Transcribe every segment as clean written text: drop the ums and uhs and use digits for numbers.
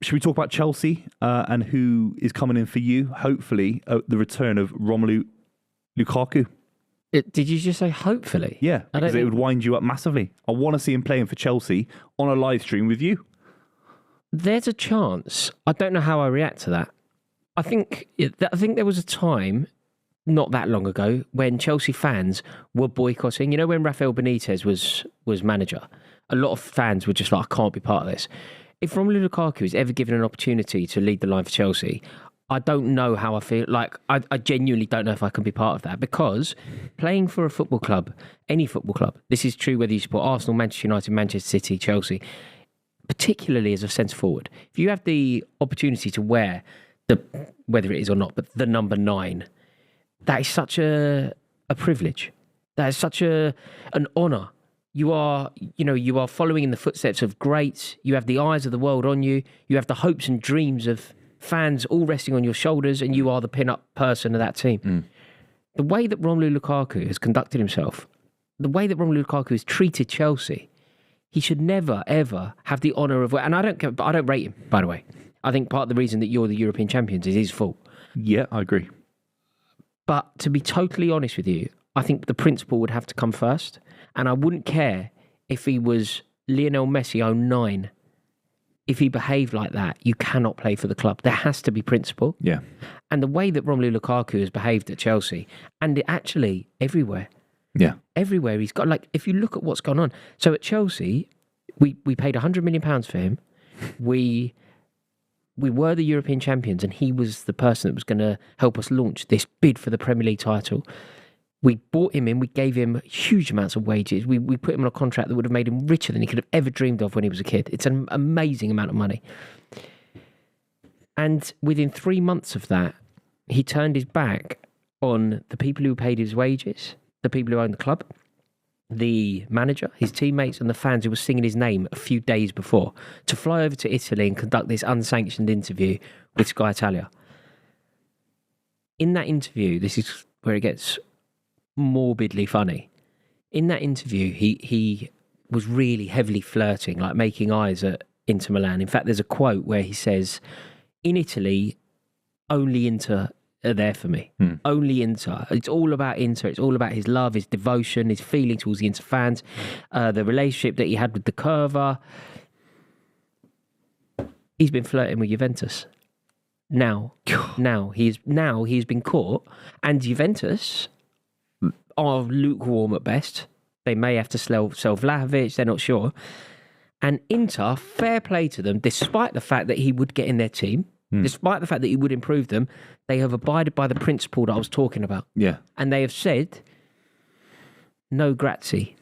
Should we talk about Chelsea and who is coming in for you? Hopefully, the return of Romelu Lukaku. Did you just say hopefully? Yeah, because it would wind you up massively. I want to see him playing for Chelsea on a live stream with you. There's a chance. I don't know how I react to that. I think there was a time not that long ago when Chelsea fans were boycotting. You know, when Rafael Benitez was manager, a lot of fans were just like, I can't be part of this. If Romelu Lukaku is ever given an opportunity to lead the line for Chelsea, I don't know how I feel. Like, I genuinely don't know if I can be part of that, because playing for a football club, any football club, this is true whether you support Arsenal, Manchester United, Manchester City, Chelsea, particularly as a centre forward, if you have the opportunity to wear whether it is or not, but the number 9, that is such a privilege. That is such an honour. You are following in the footsteps of greats. You have the eyes of the world on you. You have the hopes and dreams of fans all resting on your shoulders, and you are the pin-up person of that team. The way that Romelu Lukaku has conducted himself, the way that Romelu Lukaku has treated Chelsea, he should never, ever have the honour of... And I don't rate him, by the way. I think part of the reason that you're the European champions is his fault. Yeah, I agree. But to be totally honest with you, I think the principle would have to come first. And I wouldn't care if he was Lionel Messi 09. If he behaved like that, you cannot play for the club. There has to be principle. Yeah. And the way that Romelu Lukaku has behaved at Chelsea, and actually everywhere. Yeah. Everywhere he's got, like, if you look at what's gone on. So at Chelsea, we paid £100 million for him. We were the European champions, and he was the person that was going to help us launch this bid for the Premier League title. We bought him in, we gave him huge amounts of wages. We put him on a contract that would have made him richer than he could have ever dreamed of when he was a kid. It's an amazing amount of money. And within 3 months of that, he turned his back on the people who paid his wages, the people who owned the club, the manager, his teammates, and the fans who were singing his name a few days before, to fly over to Italy and conduct this unsanctioned interview with Sky Italia. In that interview, this is where it gets morbidly funny. In that interview, he was really heavily flirting, like making eyes at Inter Milan. In fact, there's a quote where he says, in Italy, only Inter are there for me. Only Inter. It's all about Inter. It's all about his love, his devotion, his feeling towards the Inter fans, the relationship that he had with the Curva. He's been flirting with Juventus. Now he's been caught, and Juventus are lukewarm at best. They may have to sell Vlahovic, they're not sure. And Inter, fair play to them, despite the fact that he would get in their team, despite the fact that he would improve them, they have abided by the principle that I was talking about. Yeah. And they have said, no grazie.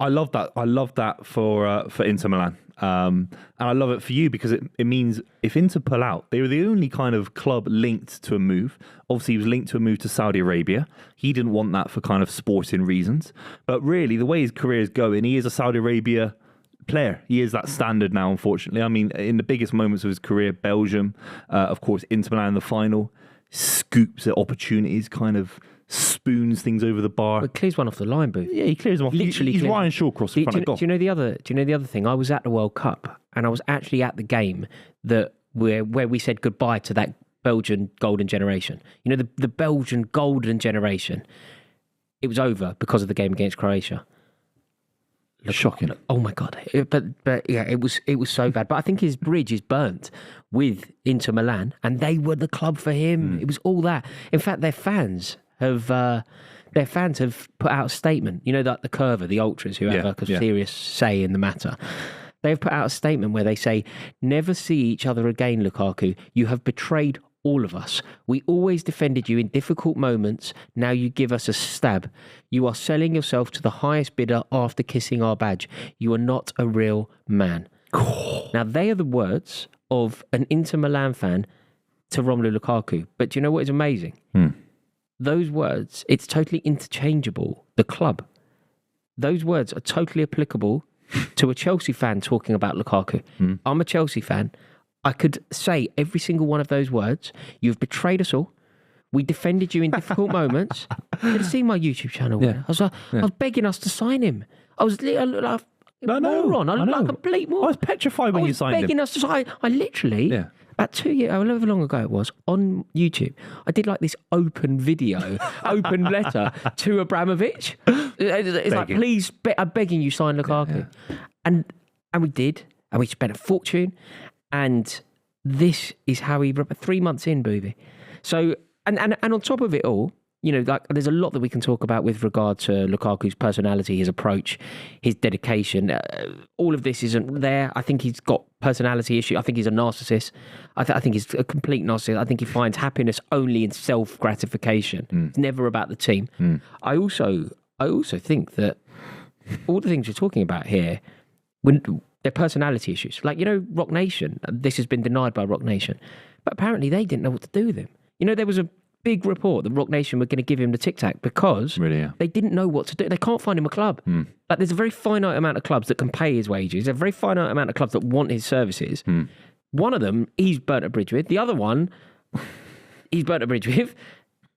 I love that. I love that for Inter Milan. And I love it for you because it means if Inter pull out, they were the only kind of club linked to a move. Obviously, he was linked to a move to Saudi Arabia. He didn't want that for kind of sporting reasons. But really, the way his career is going, he is a Saudi Arabia player. He is that standard now, unfortunately. I mean, in the biggest moments of his career, Belgium, of course, Inter Milan in the final, scoops at opportunities, kind of spoons things over the bar. Well, clears one off the line, Booth. Yeah, he clears them off. Literally, he's Ryan Shawcross in front of goal. Do you know the other thing? I was at the World Cup, and I was actually at the game where we said goodbye to that Belgian golden generation. You know, the Belgian golden generation. It was over because of the game against Croatia. Shocking. Oh my God. But yeah, it was so bad. But I think his bridge is burnt with Inter Milan, and they were the club for him. It was all that. In fact, their fans have put out a statement. You know, that the Curva, the ultras who have a serious say in the matter. They've put out a statement where they say, "Never see each other again, Lukaku. You have betrayed all of us. We always defended you in difficult moments. Now you give us a stab. You are selling yourself to the highest bidder after kissing our badge. You are not a real man." Now, they are the words of an Inter Milan fan to Romelu Lukaku. But do you know what is amazing? Those words, it's totally interchangeable, the club. Those words are totally applicable to a Chelsea fan talking about Lukaku. I'm a Chelsea fan. I could say every single one of those words. You've betrayed us all. We defended you in difficult moments. You should have seen my YouTube channel. I was begging us to sign him. I moron. I look like a complete moron. I was petrified when you signed him. begging us to sign. I literally, about 2 years, however long ago it was, on YouTube, I did like this open video, open letter to Abramovich. It's like, please, I'm begging you, sign Lukaku. Yeah. And we did, and we spent a fortune, and this is how 3 months in, Buvey. So, and on top of it all, you know, like there's a lot that we can talk about with regard to Lukaku's personality, his approach, his dedication. All of this isn't there. I think he's got personality issue. I think he's a narcissist. I think he's a complete narcissist. I think he finds happiness only in self-gratification. It's never about the team. I also think that all the things you're talking about here, when they're personality issues, like, you know, Rock Nation. This has been denied by Rock Nation, but apparently they didn't know what to do with him. You know, there was a big report that Rock Nation were going to give him the Tic Tac because they didn't know what to do. They can't find him a club. Like, there's a very finite amount of clubs that can pay his wages. There's a very finite amount of clubs that want his services. One of them, he's burnt a bridge with. The other one, he's burnt a bridge with.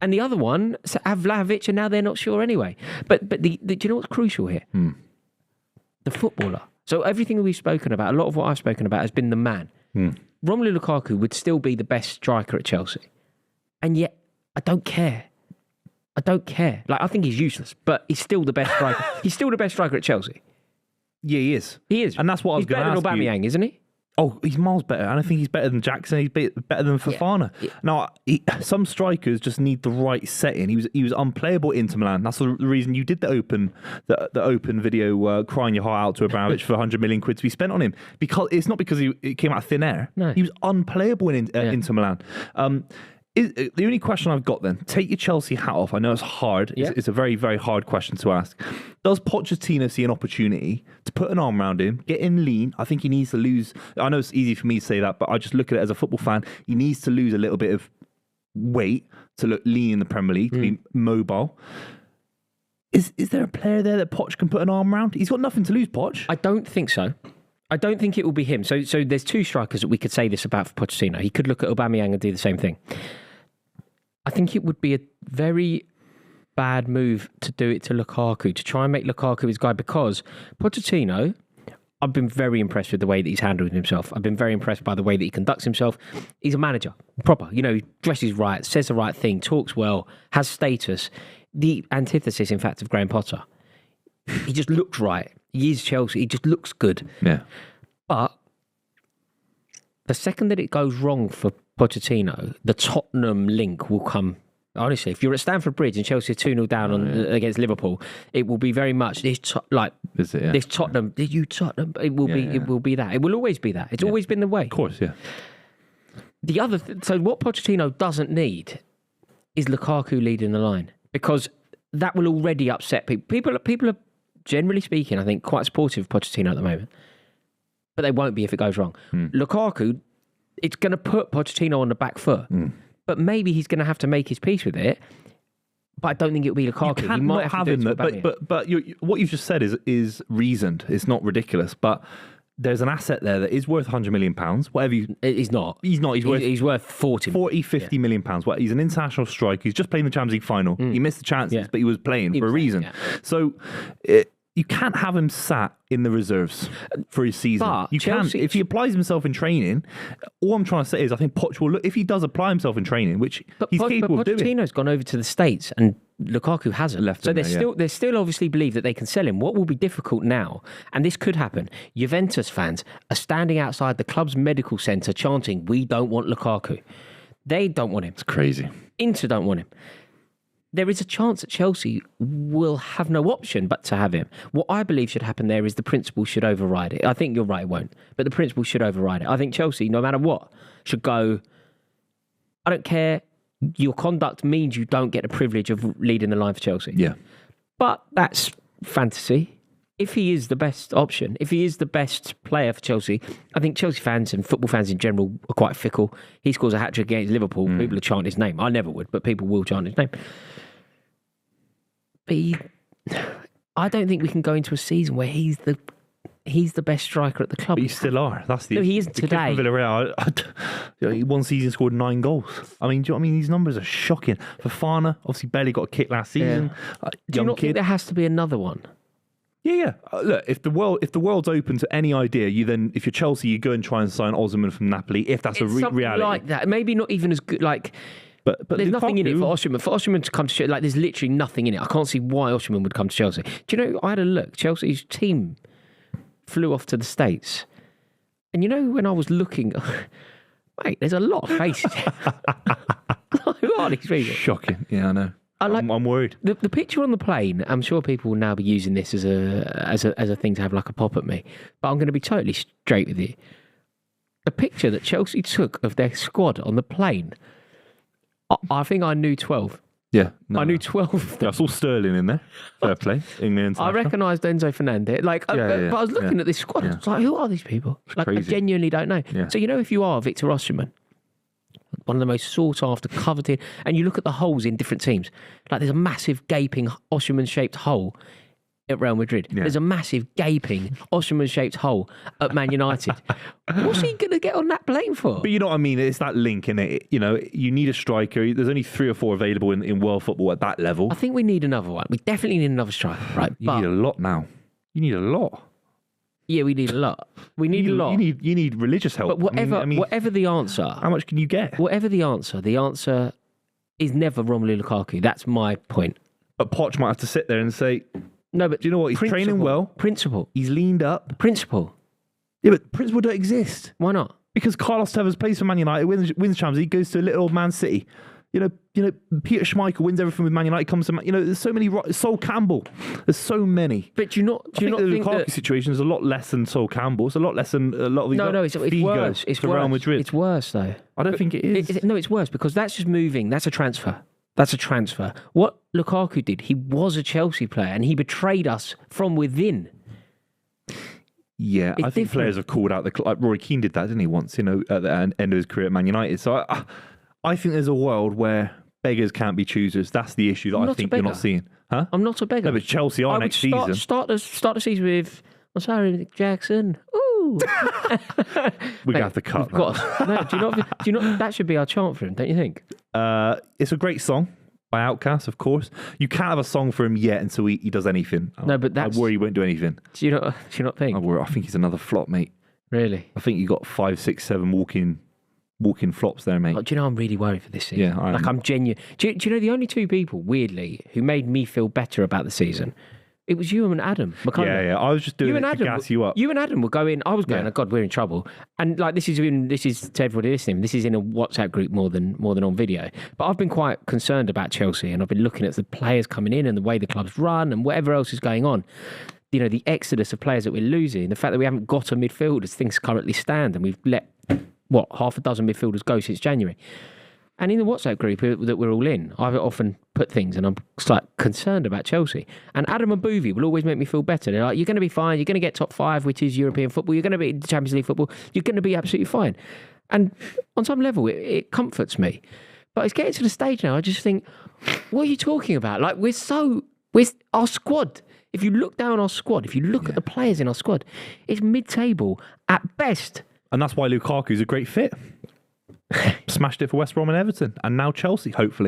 And the other one, have Vlahovic, and now they're not sure anyway. But do you know what's crucial here? The footballer. So everything we've spoken about, a lot of what I've spoken about has been the man. Romelu Lukaku would still be the best striker at Chelsea. And yet, I don't care. Like, I think he's useless, but he's still the best striker. He's still the best striker at Chelsea. Yeah, he is. He is. And that's what I was going to ask you. He's better than Aubameyang, isn't he? Oh, he's miles better. And I think he's better than Jackson. He's better than Fofana. Yeah. Now, some strikers just need the right setting. He was unplayable at Inter Milan. That's the reason you did the open video crying your heart out to Abramovich for 100 million quid to be spent on him. Because it's not because it came out of thin air. No. He was unplayable in Inter Milan. The only question I've got then, take your Chelsea hat off. I know it's hard. Yeah. It's a very, very hard question to ask. Does Pochettino see an opportunity to put an arm around him, get him lean? I think he needs to lose. I know it's easy for me to say that, but I just look at it as a football fan. He needs to lose a little bit of weight to look lean in the Premier League, to be mobile. Is there a player there that Poch can put an arm around? He's got nothing to lose, Poch. I don't think so. I don't think it will be him. So there's two strikers that we could say this about for Pochettino. He could look at Aubameyang and do the same thing. I think it would be a very bad move to do it to Lukaku, to try and make Lukaku his guy, because Pochettino, I've been very impressed with the way that he's handled himself. I've been very impressed by the way that he conducts himself. He's a manager, proper. You know, he dresses right, says the right thing, talks well, has status. The antithesis, in fact, of Graham Potter. He just looks right. He is Chelsea. He just looks good. Yeah. But the second that it goes wrong for Pochettino, the Tottenham link will come. Honestly, if you're at Stamford Bridge and Chelsea are 2-0 down against Liverpool, it will be very much this Tottenham. Did you Tottenham? It will be. Yeah. It will be that. It will always be that. It's always been the way. Of course, yeah. The other. So what Pochettino doesn't need is Lukaku leading the line, because that will already upset people. People are generally speaking, I think, quite supportive of Pochettino at the moment, but they won't be if it goes wrong. Lukaku, it's going to put Pochettino on the back foot, but maybe he's going to have to make his peace with it. But I don't think it'll be Lukaku. You can't not have him, but what you've just said is reasoned. It's not ridiculous, but there's an asset there that is worth £100 million. Whatever you, he's not. He's worth 50 million pounds. He's an international striker. He's just playing the Champions League final. He missed the chances, but he was playing for a reason. Yeah. So you can't have him sat in the reserves for his season. But you can if he applies himself in training. All I'm trying to say is I think Poch will look, if he does apply himself in training, which he's capable of doing. But Pochettino's gone over to the States and Lukaku hasn't. Left so they still obviously believe that they can sell him. What will be difficult now, and this could happen, Juventus fans are standing outside the club's medical centre chanting, "We don't want Lukaku." They don't want him. It's crazy. Inter don't want him. There is a chance that Chelsea will have no option but to have him. What I believe should happen there is the principle should override it. I think you're right, it won't. But the principle should override it. I think Chelsea, no matter what, should go, I don't care. Your conduct means you don't get the privilege of leading the line for Chelsea. Yeah. But that's fantasy. If he is the best option, if he is the best player for Chelsea, I think Chelsea fans and football fans in general are quite fickle. He scores a hat-trick against Liverpool, people will chant his name. I never would, but people will chant his name. But I don't think we can go into a season where he's the best striker at the club. But you still are. That's the. No, he isn't today. He one season scored 9 goals. I mean, do you know what I mean? These numbers are shocking. Fofana obviously barely got a kick last season. Do you not think there has to be another one? Yeah. Look, if the world's open to any idea, if you're Chelsea, you go and try and sign Osimhen from Napoli. If that's It's something reality, like that. Maybe not even as good. Like, but there's nothing in it Lukaku- for Osimhen. For Osimhen to come to Chelsea, like, there's literally nothing in it. I can't see why Osimhen would come to Chelsea. Do you know? I had a look. Chelsea's team flew off to the States, and you know when I was looking, mate, there's a lot of faces. Who are these people? Shocking. Yeah, I know. I'm worried. The picture on the plane. I'm sure people will now be using this as a thing to have like a pop at me. But I'm going to be totally straight with you. The picture that Chelsea took of their squad on the plane. I think I knew 12. Yeah, no, I knew 12 of them. I saw Sterling in there. Fair play. England. I recognised Enzo Fernandez. But I was looking at this squad. I was like, who are these people? Like, crazy. I genuinely don't know. Yeah. So, you know, if you are Victor Osimhen, one of the most sought after, coveted, and you look at the holes in different teams, like there's a massive gaping Osimhen-shaped hole at Real Madrid. Yeah. There's a massive gaping Osimhen-shaped hole at Man United. What's he going to get on that plane for? But you know what I mean? It's that link in it. You know, you need a striker. There's only 3 or 4 available in world football at that level. I think we need another one. We definitely need another striker, right? You need a lot now. You need a lot. Yeah, we need a lot. We need a lot. You need religious help. But whatever the answer, how much can you get? whatever the answer is never Romelu Lukaku. That's my point. But Poch might have to sit there and say, No, but do you know what? He's training well. Principle. He's leaned up. Principle. Yeah, but principle don't exist. Why not? Because Carlos Tevez plays for Man United, wins Champions League, goes to little old Man City. You know, Peter Schmeichel wins everything with Man United. Comes to there's so many. Sol Campbell, there's so many. But do you not I think the think Lukaku that... situation is a lot less than Sol Campbell. It's a lot less than a lot of these. No, it's worse. It's for worse. Real Madrid. It's worse though. I don't think it is. No, it's worse because that's just moving. That's a transfer. That's a transfer. What Lukaku did, he was a Chelsea player and he betrayed us from within. Yeah, I think players have called out the club. Like Rory Keane did that, didn't he? Once, at the end of his career at Man United. So I think there's a world where beggars can't be choosers. That's the issue that I think you're not seeing. Huh? I'm not a beggar. No, but Chelsea are next season. Start the season with, I'm sorry, Nick Jackson. Ooh. We're gonna have to cut that. No, do you not? That should be our chant for him, don't you think? It's a great song by Outkast, of course. You can't have a song for him yet until he does anything. No, but that's... I worry he won't do anything. Do you not think? I think he's another flop, mate. Really? I think you got 5, 6, 7 walking flops there, mate. Oh, do you know I'm really worried for this season? Yeah, I am. Like I'm genuine. Do you know the only 2 people, weirdly, who made me feel better about the season? It was you and Adam McKola. Yeah. I was just doing it to gas you up. You and Adam were going. I was going. Oh God, we're in trouble. And like this is to everybody listening. This is in a WhatsApp group more than on video. But I've been quite concerned about Chelsea, and I've been looking at the players coming in and the way the club's run and whatever else is going on. You know, the exodus of players that we're losing, the fact that we haven't got a midfield as things currently stand, and we've let half a dozen midfielders go since January. And in the WhatsApp group that we're all in, I've often put things and I'm like concerned about Chelsea. And Adam and Buvey will always make me feel better. They're like, you're going to be fine. You're going to get top 5, which is European football. You're going to be in Champions League football. You're going to be absolutely fine. And on some level, it comforts me. But it's getting to the stage now, I just think, what are you talking about? Like, we're our squad. If you look down our squad, if you look at the players in our squad, it's mid-table at best. And that's why Lukaku's a great fit. Smashed it for West Brom and Everton. And now Chelsea, hopefully.